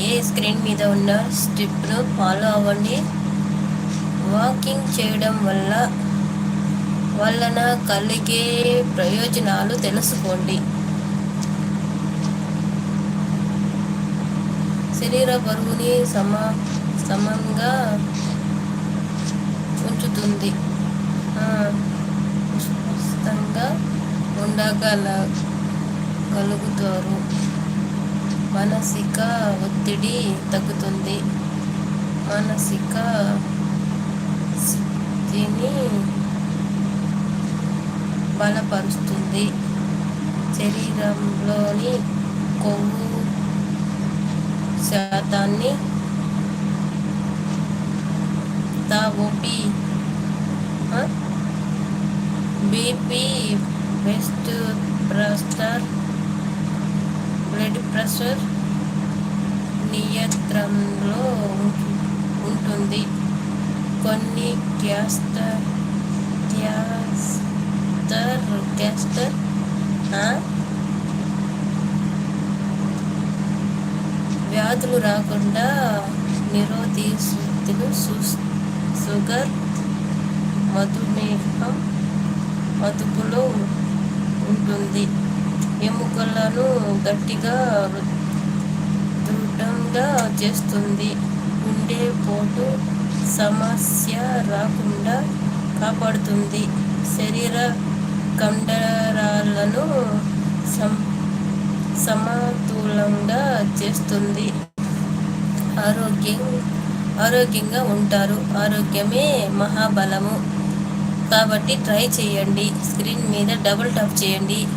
Screen మీద ఉన్న స్టెప్ను follow అవ్వండి. వాకింగ్ చేయడం వలన కలిగే ప్రయోజనాలు తెలుసుకోండి. శరీర బరువుని సమంగా ఉంచుతుంది. స్వస్థంగా ఉండగలుగుతారు. మానసిక ఒత్తిడి తగ్గుతుంది. మానసిక స్థితిని బలపరుస్తుంది. శరీరంలోని కొవ్వు శాతాన్ని బీపీ, బ్లడ్ ప్రెషర్ నియంత్రణలో ఉంటుంది. కొన్ని క్యాన్సర్ వ్యాధులు రాకుండా నిరోధిస్తుంది. షుగర్, మధుమేహం అదుపులో ఉంటుంది. ఎముకలను గట్టిగా దృఢంగా చేస్తుంది. గుండెపోటు సమస్య రాకుండా కాపాడుతుంది. శరీర కండరాలను సమతులంగా చేస్తుంది. ఆరోగ్యంగా ఉంటారు. ఆరోగ్యమే మహాబలము. కాబట్టి ట్రై చేయండి. స్క్రీన్ మీద డబుల్ టాప్ చేయండి.